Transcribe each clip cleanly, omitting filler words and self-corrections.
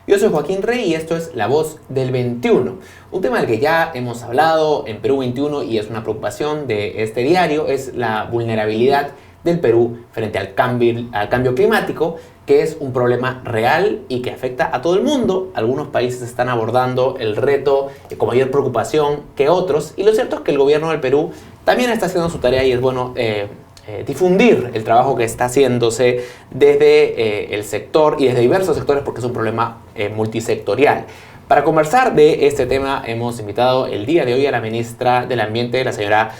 Yo soy Joaquín Rey y esto es La Voz del 21, un tema del que ya hemos hablado en Perú 21 y es una preocupación de este diario, es la vulnerabilidad del Perú frente al cambio climático, que es un problema real y que afecta a todo el mundo. Algunos países están abordando el reto con mayor preocupación que otros, y lo cierto es que el gobierno del Perú también está haciendo su tarea y es bueno difundir el trabajo que está haciéndose desde el sector y desde diversos sectores, porque es un problema multisectorial. Para conversar de este tema hemos invitado el día de hoy a la ministra del Ambiente, la señora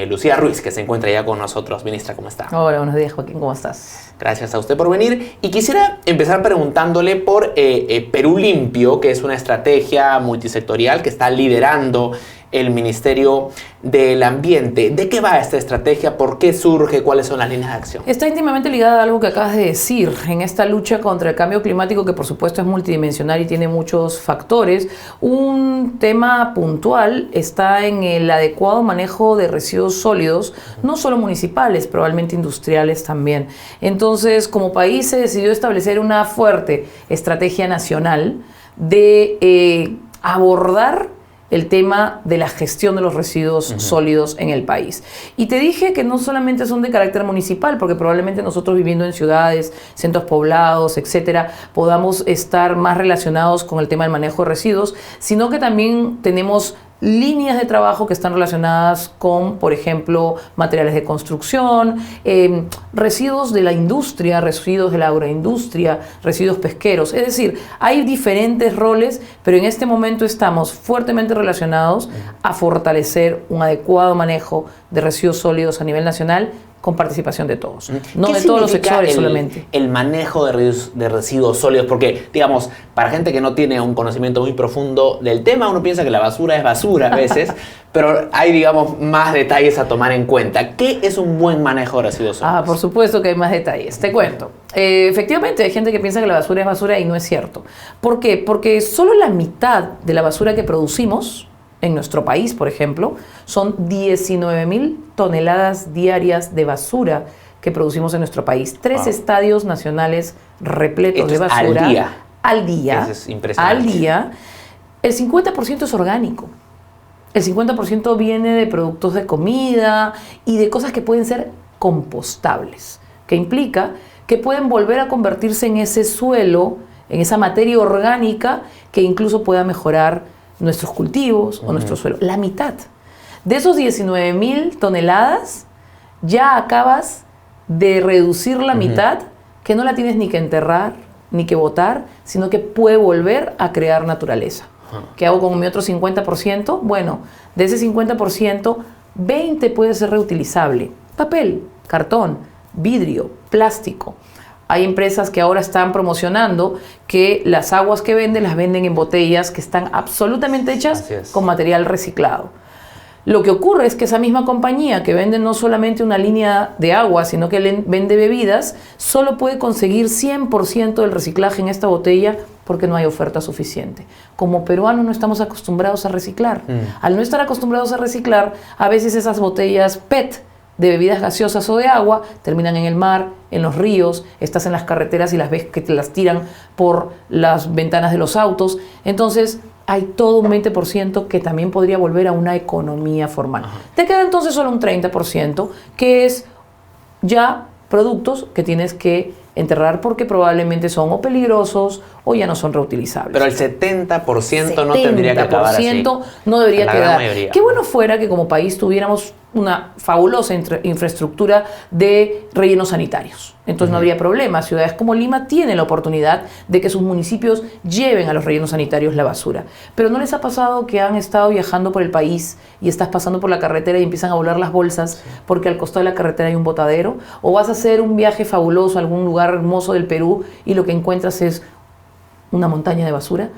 Lucía Ruiz, que se encuentra ya con nosotros. Ministra, ¿cómo está? Hola, buenos días, Joaquín, ¿cómo estás? Gracias a usted por venir. Y quisiera empezar preguntándole por Perú Limpio, que es una estrategia multisectorial que está liderando el Ministerio del Ambiente. ¿De qué va esta estrategia? ¿Por qué surge? ¿Cuáles son las líneas de acción? Está íntimamente ligada a algo que acabas de decir. En esta lucha contra el cambio climático, que por supuesto es multidimensional y tiene muchos factores, un tema puntual está en el adecuado manejo de residuos sólidos, no solo municipales, probablemente industriales también. Entonces, como país se decidió establecer una fuerte estrategia nacional de abordar el tema de la gestión de los residuos sólidos en el país. Y te dije que no solamente son de carácter municipal, porque probablemente nosotros viviendo en ciudades, centros poblados, etcétera, podamos estar más relacionados con el tema del manejo de residuos, sino que también tenemos líneas de trabajo que están relacionadas con, por ejemplo, materiales de construcción, residuos de la industria, residuos de la agroindustria, residuos pesqueros. Es decir, hay diferentes roles, pero en este momento estamos fuertemente relacionados a fortalecer un adecuado manejo de residuos sólidos a nivel nacional, con participación de todos, no de todos los sectores solamente. El manejo de residuos sólidos, porque, digamos, para gente que no tiene un conocimiento muy profundo del tema, uno piensa que la basura es basura a veces, pero hay, digamos, más detalles a tomar en cuenta. ¿Qué es un buen manejo de residuos sólidos? Por supuesto que hay más detalles. Te cuento. Efectivamente, hay gente que piensa que la basura es basura y no es cierto. ¿Por qué? Porque solo la mitad de la basura que producimos en nuestro país, por ejemplo, son 19.000 toneladas diarias de basura que producimos en nuestro país. 3 estadios nacionales repletos de basura. Al día. Eso es impresionante. Al día. El 50% es orgánico. El 50% viene de productos de comida y de cosas que pueden ser compostables, que implica que pueden volver a convertirse en ese suelo, en esa materia orgánica que incluso pueda mejorar nuestros cultivos o nuestro suelo. La mitad. De esos 19.000 toneladas, ya acabas de reducir la mitad, que no la tienes ni que enterrar, ni que botar, sino que puede volver a crear naturaleza. ¿Qué hago con mi otro 50%? Bueno, de ese 50%, 20 puede ser reutilizable. Papel, cartón, vidrio, plástico. Hay empresas que ahora están promocionando que las aguas que venden las venden en botellas que están absolutamente hechas con material reciclado. Lo que ocurre es que esa misma compañía que vende no solamente una línea de agua, sino que vende bebidas, solo puede conseguir 100% del reciclaje en esta botella porque no hay oferta suficiente. Como peruanos no estamos acostumbrados a reciclar. Al no estar acostumbrados a reciclar, a veces esas botellas PET de bebidas gaseosas o de agua terminan en el mar, en los ríos, estás en las carreteras y las ves que te las tiran por las ventanas de los autos. Entonces hay todo un 20% que también podría volver a una economía formal. Te queda entonces solo un 30% que es ya productos que tienes que enterrar porque probablemente son o peligrosos o ya no son reutilizables. Pero el 70% no tendría que acabar así. 70% no debería La quedar. gran mayoría. Qué bueno fuera que como país tuviéramos una fabulosa infraestructura de rellenos sanitarios. Entonces no habría problema. Ciudades como Lima tienen la oportunidad de que sus municipios lleven a los rellenos sanitarios la basura. Pero ¿no les ha pasado que han estado viajando por el país y estás pasando por la carretera y empiezan a volar las bolsas porque al costado de la carretera hay un botadero? ¿O vas a hacer un viaje fabuloso a algún lugar hermoso del Perú y lo que encuentras es una montaña de basura?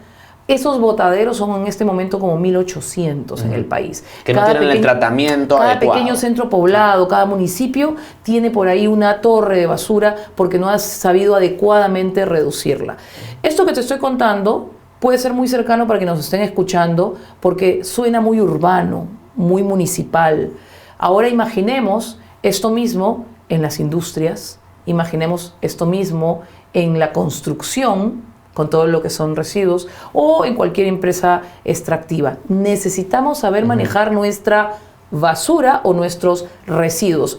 Esos botaderos son en este momento como 1.800 en el país. Que no tienen el tratamiento cada adecuado. Pequeño centro poblado, cada municipio tiene por ahí una torre de basura porque no has sabido adecuadamente reducirla. Esto que te estoy contando puede ser muy cercano para que nos estén escuchando porque suena muy urbano, muy municipal. Ahora imaginemos esto mismo en las industrias, imaginemos esto mismo en la construcción, con todo lo que son residuos, o en cualquier empresa extractiva. Necesitamos saber manejar nuestra basura o nuestros residuos.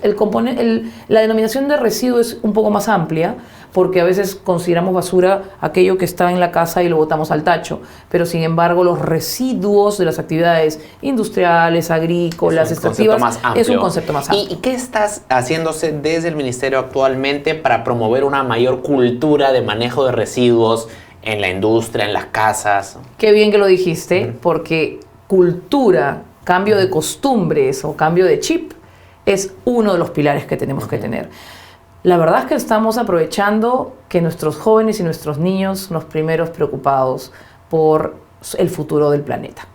La denominación de residuo es un poco más amplia, porque a veces consideramos basura aquello que está en la casa y lo botamos al tacho, pero sin embargo los residuos de las actividades industriales, agrícolas, extractivas, es un concepto más amplio. ¿Y qué estás haciéndose desde el Ministerio actualmente para promover una mayor cultura de manejo de residuos en la industria, en las casas? Qué bien que lo dijiste, porque cultura, cambio de costumbres o cambio de chip es uno de los pilares que tenemos que tener. La verdad es que estamos aprovechando que nuestros jóvenes y nuestros niños son los primeros preocupados por el futuro del planeta.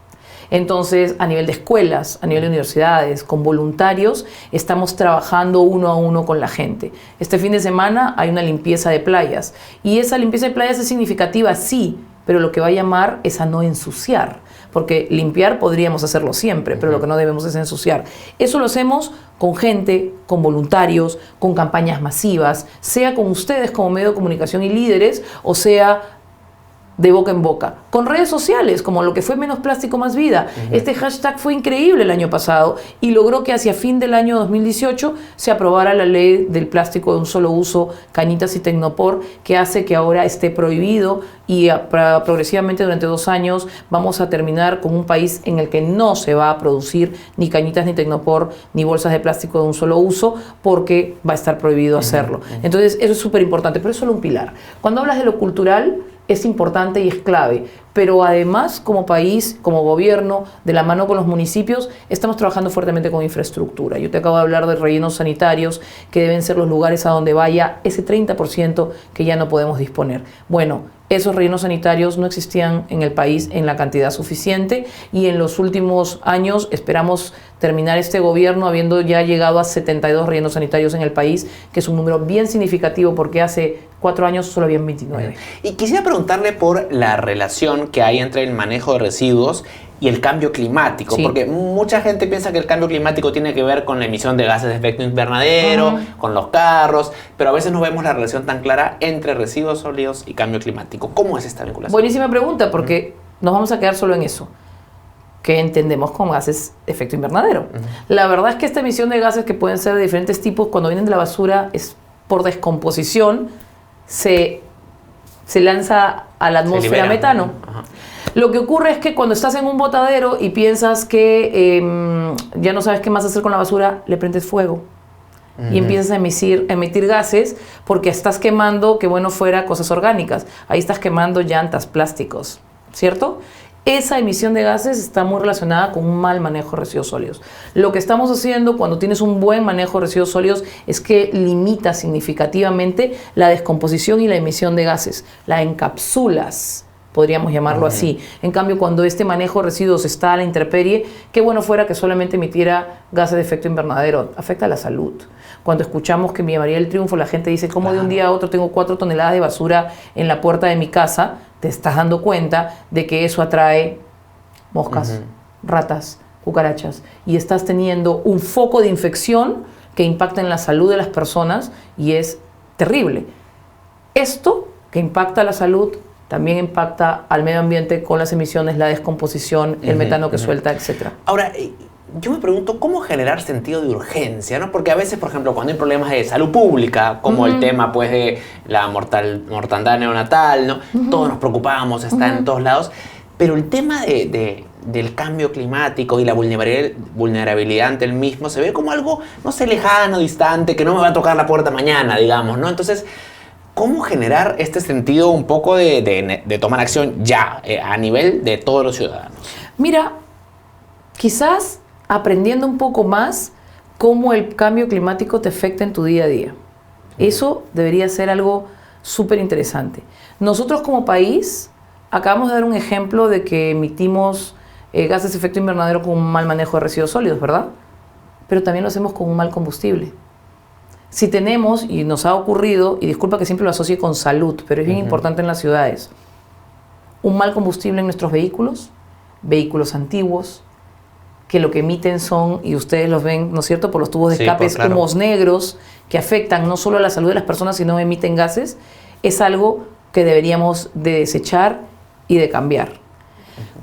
Entonces, a nivel de escuelas, a nivel de universidades, con voluntarios, estamos trabajando uno a uno con la gente. Este fin de semana hay una limpieza de playas y esa limpieza de playas es significativa, sí, pero lo que va a llamar es a no ensuciar. Porque limpiar podríamos hacerlo siempre, pero lo que no debemos es ensuciar. Eso lo hacemos con gente, con voluntarios, con campañas masivas, sea con ustedes como medio de comunicación y líderes, o sea de boca en boca, con redes sociales, como lo que fue Menos Plástico Más Vida. Este hashtag fue increíble el año pasado y logró que hacia fin del año 2018 se aprobara la ley del plástico de un solo uso, cañitas y tecnopor, que hace que ahora esté prohibido y progresivamente durante 2 años vamos a terminar con un país en el que no se va a producir ni cañitas ni tecnopor ni bolsas de plástico de un solo uso, porque va a estar prohibido hacerlo. Entonces eso es súper importante, pero es solo un pilar. Cuando hablas de lo cultural, es importante y es clave, pero además como país, como gobierno, de la mano con los municipios, estamos trabajando fuertemente con infraestructura. Yo te acabo de hablar de rellenos sanitarios, que deben ser los lugares a donde vaya ese 30% que ya no podemos disponer. Bueno, esos rellenos sanitarios no existían en el país en la cantidad suficiente y en los últimos años esperamos terminar este gobierno habiendo ya llegado a 72 rellenos sanitarios en el país, que es un número bien significativo porque hace 4 años solo habían 29. Y quisiera preguntarle por la relación que hay entre el manejo de residuos y el cambio climático, porque mucha gente piensa que el cambio climático tiene que ver con la emisión de gases de efecto invernadero, con los carros, pero a veces no vemos la relación tan clara entre residuos sólidos y cambio climático. ¿Cómo es esta vinculación? Buenísima pregunta, porque nos vamos a quedar solo en eso, que entendemos como gases de efecto invernadero. La verdad es que esta emisión de gases, que pueden ser de diferentes tipos, cuando vienen de la basura, es por descomposición, se lanza a la atmósfera metano. Lo que ocurre es que cuando estás en un botadero y piensas que ya no sabes qué más hacer con la basura, le prendes fuego y empiezas a emitir gases, porque estás quemando, que bueno fuera, cosas orgánicas. Ahí estás quemando llantas, plásticos, ¿cierto? Esa emisión de gases está muy relacionada con un mal manejo de residuos sólidos. Lo que estamos haciendo cuando tienes un buen manejo de residuos sólidos es que limita significativamente la descomposición y la emisión de gases. La encapsulas, podríamos llamarlo así. En cambio, cuando este manejo de residuos está a la intemperie, qué bueno fuera que solamente emitiera gases de efecto invernadero. Afecta a la salud. Cuando escuchamos que en Villa María del Triunfo la gente dice, ¿cómo de un día a otro tengo 4 toneladas de basura en la puerta de mi casa? Te estás dando cuenta de que eso atrae moscas, ratas, cucarachas, y estás teniendo un foco de infección que impacta en la salud de las personas y es terrible. Esto que impacta a la salud también impacta al medio ambiente con las emisiones, la descomposición, el metano que suelta, etc. Ahora, yo me pregunto cómo generar sentido de urgencia, ¿no? Porque a veces, por ejemplo, cuando hay problemas de salud pública, como el tema pues, de la mortandad neonatal, ¿no? Todos nos preocupamos, está en todos lados, pero el tema del cambio climático y la vulnerabilidad ante el mismo se ve como algo, no sé, lejano, distante, que no me va a tocar la puerta mañana, digamos, ¿no? Entonces, ¿cómo generar este sentido un poco de tomar acción ya, a nivel de todos los ciudadanos? Mira, quizás aprendiendo un poco más cómo el cambio climático te afecta en tu día a día. Eso debería ser algo súper interesante. Nosotros como país acabamos de dar un ejemplo de que emitimos gases de efecto invernadero con un mal manejo de residuos sólidos, ¿verdad? Pero también lo hacemos con un mal combustible. Si tenemos, y nos ha ocurrido, y disculpa que siempre lo asocie con salud, pero es bien importante en las ciudades, un mal combustible en nuestros vehículos antiguos, que lo que emiten son, y ustedes los ven, ¿no es cierto?, por los tubos de escape, claro, humos negros que afectan no solo a la salud de las personas, sino emiten gases, es algo que deberíamos de desechar y de cambiar.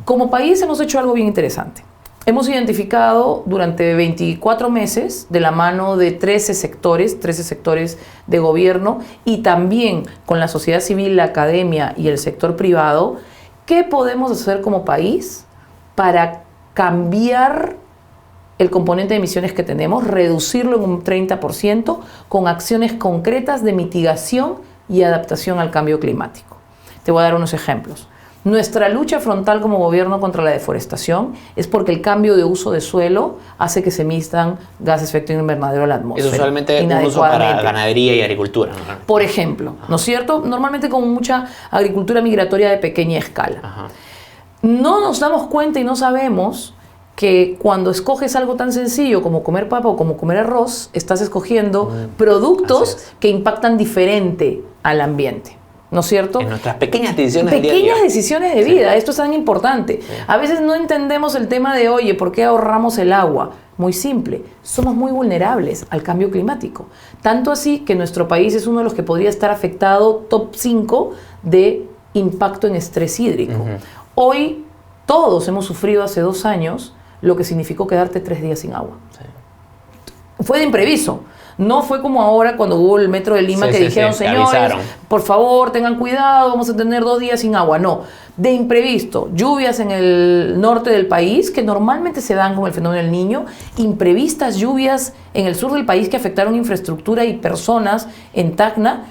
Como país hemos hecho algo bien interesante. Hemos identificado durante 24 meses, de la mano de 13 sectores de gobierno y también con la sociedad civil, la academia y el sector privado, qué podemos hacer como país para cambiar el componente de emisiones que tenemos, reducirlo en un 30% con acciones concretas de mitigación y adaptación al cambio climático. Te voy a dar unos ejemplos. Nuestra lucha frontal como gobierno contra la deforestación es porque el cambio de uso de suelo hace que se emitan gases de efecto invernadero a la atmósfera. Es usualmente un uso para ganadería y agricultura, ¿no? Por ejemplo, ¿no es cierto? Normalmente con mucha agricultura migratoria de pequeña escala. Ajá. No nos damos cuenta y no sabemos que cuando escoges algo tan sencillo como comer papa o como comer arroz, estás escogiendo productos que impactan diferente al ambiente. ¿No es cierto? En nuestras pequeñas decisiones del día a día. Pequeñas decisiones de vida, Sí. esto es tan importante. Sí. A veces no entendemos el tema de, oye, ¿por qué ahorramos el agua? Muy simple, somos muy vulnerables al cambio climático. Tanto así que nuestro país es uno de los que podría estar afectado top 5 de impacto en estrés hídrico. Hoy todos hemos sufrido hace 2 años lo que significó quedarte 3 días sin agua. Sí. Fue de impreviso. No fue como ahora cuando hubo el metro de Lima que dijeron, señores, por favor, tengan cuidado, vamos a tener 2 días sin agua. No, de imprevisto. Lluvias en el norte del país, que normalmente se dan como el fenómeno del Niño. Imprevistas lluvias en el sur del país que afectaron infraestructura y personas en Tacna.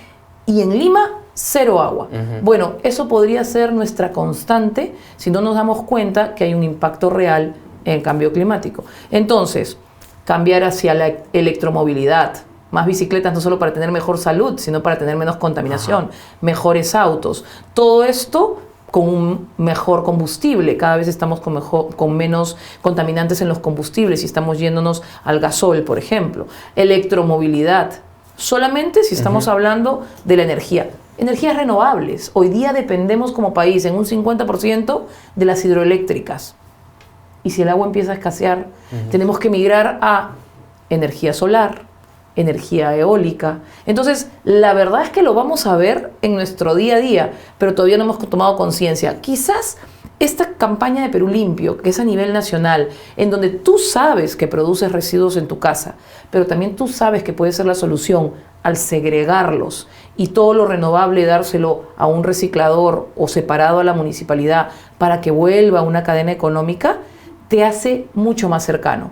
Y en Lima, 0 agua. Bueno, eso podría ser nuestra constante si no nos damos cuenta que hay un impacto real en el cambio climático. Entonces, cambiar hacia la electromovilidad, más bicicletas no solo para tener mejor salud, sino para tener menos contaminación, mejores autos. Todo esto con un mejor combustible. Cada vez estamos con menos contaminantes en los combustibles y estamos yéndonos al gasol, por ejemplo. Electromovilidad, solamente si estamos hablando de la energía. Energías renovables. Hoy día dependemos como país en un 50% de las hidroeléctricas. Y si el agua empieza a escasear, tenemos que migrar a energía solar, energía eólica. Entonces, la verdad es que lo vamos a ver en nuestro día a día, pero todavía no hemos tomado conciencia. Quizás esta campaña de Perú Limpio, que es a nivel nacional, en donde tú sabes que produces residuos en tu casa, pero también tú sabes que puede ser la solución al segregarlos y todo lo renovable dárselo a un reciclador o separado a la municipalidad para que vuelva a una cadena económica, te hace mucho más cercano.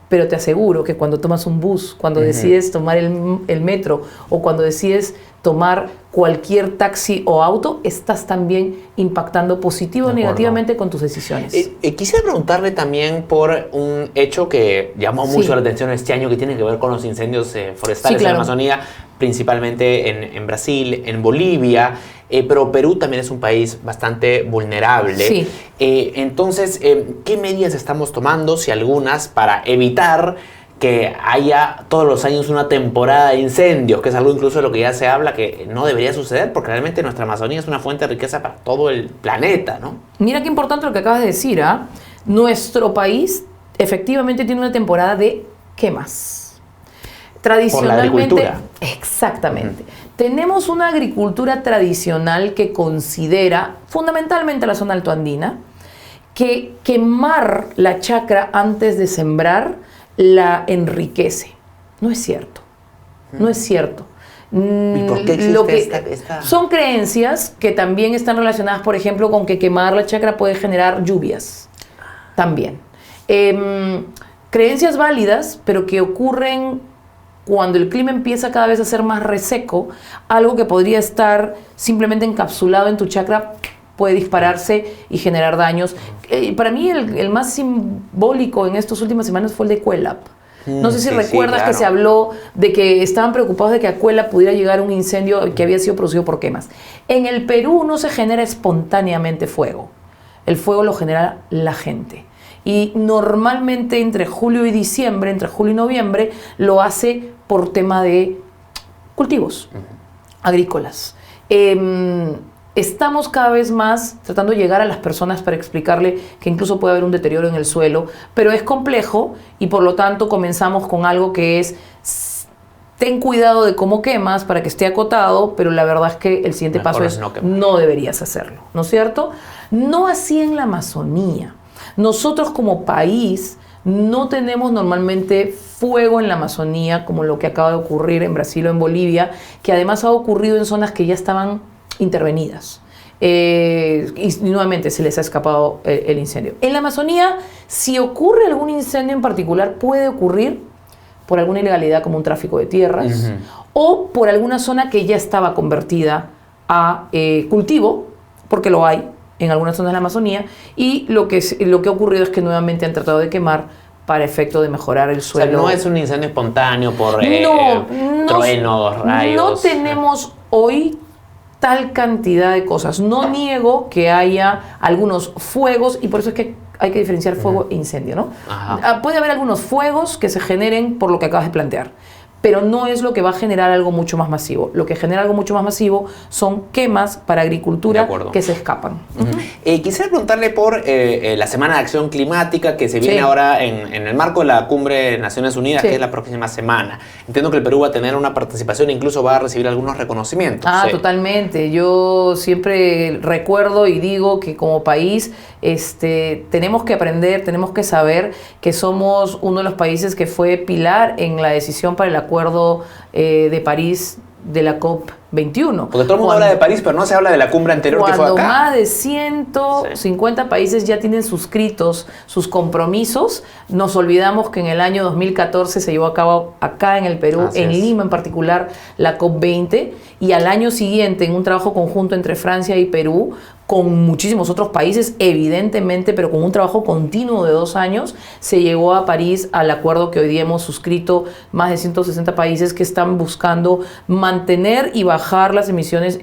Pero te aseguro que cuando tomas un bus, cuando decides tomar el metro o cuando decides tomar cualquier taxi o auto, estás también impactando positivo o negativamente con tus decisiones. Quisiera preguntarle también por un hecho que llamó mucho la atención este año, que tiene que ver con los incendios forestales en la Amazonía, principalmente en Brasil, en Bolivia, pero Perú también es un país bastante vulnerable. Sí. Entonces, ¿qué medidas estamos tomando, si algunas, para evitar que haya todos los años una temporada de incendios, que es algo incluso de lo que ya se habla que no debería suceder, porque realmente nuestra Amazonía es una fuente de riqueza para todo el planeta, ¿no? Mira qué importante lo que acabas de decir, ¿ah? Nuestro país efectivamente tiene una temporada de quemas. Tradicionalmente, por la agricultura. Exactamente. Tenemos una agricultura tradicional que considera, fundamentalmente la zona altoandina, que quemar la chacra antes de sembrar la enriquece. No es cierto. No es cierto. ¿Y por qué existe esta? Son creencias que también están relacionadas, por ejemplo, con que quemar la chacra puede generar lluvias. También. Creencias válidas, pero que ocurren cuando el clima empieza cada vez a ser más reseco. Algo que podría estar simplemente encapsulado en tu chacra puede dispararse y generar daños. Para mí el más simbólico en estas últimas semanas fue el de Cuelap. No sé si recuerdas que se habló de que estaban preocupados de que a Cuelap pudiera llegar un incendio que había sido producido por quemas. En el Perú no se genera espontáneamente fuego. El fuego lo genera la gente. Y normalmente entre julio y diciembre, entre julio y noviembre, lo hace por tema de cultivos agrícolas. Estamos cada vez más tratando de llegar a las personas para explicarle que incluso puede haber un deterioro en el suelo, pero es complejo y por lo tanto comenzamos con algo que es ten cuidado de cómo quemas para que esté acotado, pero la verdad es que el siguiente Mejor paso es no quemar. no deberías hacerlo, ¿no es cierto? No así en la Amazonía. Nosotros como país no tenemos normalmente fuego en la Amazonía como lo que acaba de ocurrir en Brasil o en Bolivia, que además ha ocurrido en zonas que ya estaban intervenidas. Y nuevamente se les ha escapado el incendio. En la Amazonía, si ocurre algún incendio en particular, puede ocurrir por alguna ilegalidad como un tráfico de tierras o por alguna zona que ya estaba convertida a cultivo, porque lo hay en algunas zonas de la Amazonía, y lo que ha ocurrido es que nuevamente han tratado de quemar para efecto de mejorar el suelo. O sea, no es un incendio espontáneo por no, truenos, rayos. No tenemos hoy tal cantidad de cosas. No niego que haya algunos fuegos, y por eso es que hay que diferenciar fuego e incendio, ¿no? Puede haber algunos fuegos que se generen por lo que acabas de plantear, pero no es lo que va a generar algo mucho más masivo. Lo que genera algo mucho más masivo son quemas para agricultura que se escapan. Quisiera preguntarle por la Semana de Acción Climática que se viene ahora en el marco de la Cumbre de Naciones Unidas, que es la próxima semana. Entiendo que el Perú va a tener una participación, incluso va a recibir algunos reconocimientos. Totalmente. Yo siempre recuerdo y digo que como país tenemos que aprender, tenemos que saber que somos uno de los países que fue pilar en la decisión para el Acuerdo de París de la COP21. Porque todo el mundo habla de París, pero no se habla de la cumbre anterior que fue acá. Cuando más de 150 países ya tienen suscritos sus compromisos, nos olvidamos que en el año 2014 se llevó a cabo acá en el Perú, en Lima en particular, la COP20, y al año siguiente, en un trabajo conjunto entre Francia y Perú, con muchísimos otros países, evidentemente, pero con un trabajo continuo de 2 años, se llegó a París al acuerdo que hoy día hemos suscrito más de 160 países que están buscando mantener y bajar las emisiones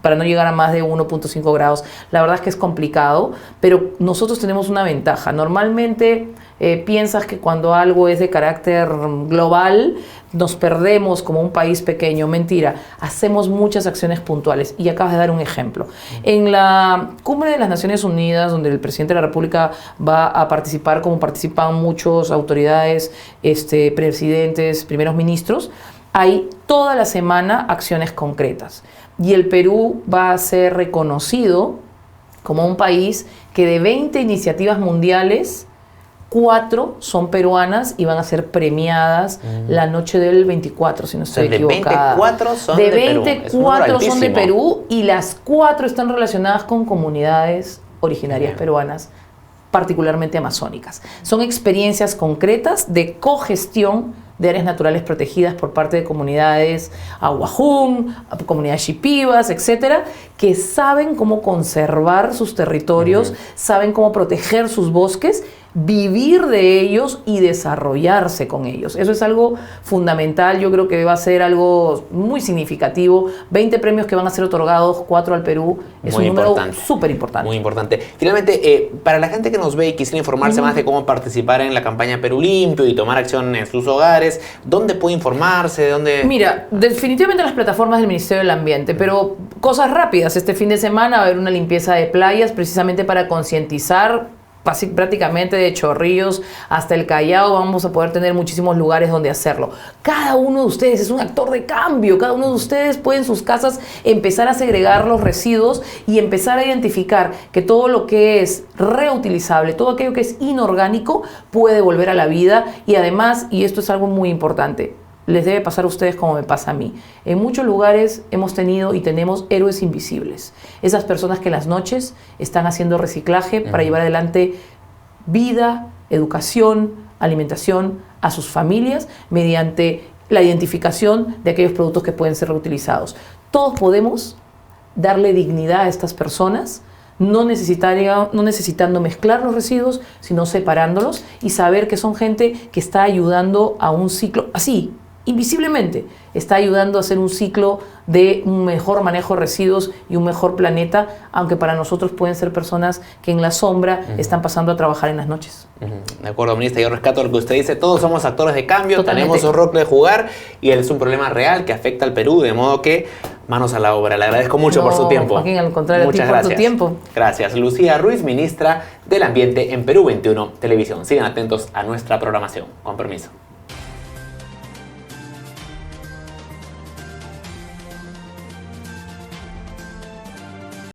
para no llegar a más de 1.5 grados. La verdad es que es complicado, pero nosotros tenemos una ventaja. Normalmente piensas que cuando algo es de carácter global, nos perdemos como un país pequeño. Mentira, hacemos muchas acciones puntuales y acabas de dar un ejemplo. En la Cumbre de las Naciones Unidas, donde el presidente de la República va a participar, como participan muchas autoridades, presidentes, primeros ministros, hay toda la semana acciones concretas. Y el Perú va a ser reconocido como un país que de 20 iniciativas mundiales, 4 son peruanas y van a ser premiadas la noche del 24, si no estoy equivocada. De 24 son de Perú. De 24 son de Perú y las 4 están relacionadas con comunidades originarias peruanas, particularmente amazónicas. Son experiencias concretas de cogestión de áreas naturales protegidas por parte de comunidades aguajún, comunidades shipibas, etcétera, que saben cómo conservar sus territorios, saben cómo proteger sus bosques, vivir de ellos y desarrollarse con ellos. Eso es algo fundamental, yo creo que va a ser algo muy significativo. 20 premios que van a ser otorgados, 4 al Perú, es un número súper importante. Muy importante. Finalmente, para la gente que nos ve y quisiera informarse más de cómo participar en la campaña Perú Limpio y tomar acción en sus hogares, ¿dónde puede informarse? Mira, definitivamente las plataformas del Ministerio del Ambiente, pero cosas rápidas. Este fin de semana va a haber una limpieza de playas precisamente para concientizar. Prácticamente de Chorrillos hasta el Callao vamos a poder tener muchísimos lugares donde hacerlo. Cada uno de ustedes es un actor de cambio. Cada uno de ustedes puede en sus casas empezar a segregar los residuos y empezar a identificar que todo lo que es reutilizable, todo aquello que es inorgánico puede volver a la vida. Y además, y esto es algo muy importante, les debe pasar a ustedes como me pasa a mí. En muchos lugares hemos tenido y tenemos héroes invisibles. Esas personas que en las noches están haciendo reciclaje para llevar adelante vida, educación, alimentación a sus familias mediante la identificación de aquellos productos que pueden ser reutilizados. Todos podemos darle dignidad a estas personas, no necesitando mezclar los residuos, sino separándolos y saber que son gente que está ayudando a un ciclo así, invisiblemente, está ayudando a hacer un ciclo de un mejor manejo de residuos y un mejor planeta, aunque para nosotros pueden ser personas que en la sombra están pasando a trabajar en las noches. De acuerdo, ministra, yo rescato lo que usted dice, todos somos actores de cambio, Totalmente. tenemos un rol de jugar y es un problema real que afecta al Perú, de modo que manos a la obra. Le agradezco mucho por su tiempo. Joaquín, al contrario, muchas a ti gracias. por tu tiempo. Gracias. Lucía Ruiz, ministra del Ambiente en Perú 21 Televisión. Sigan atentos a nuestra programación. Con permiso.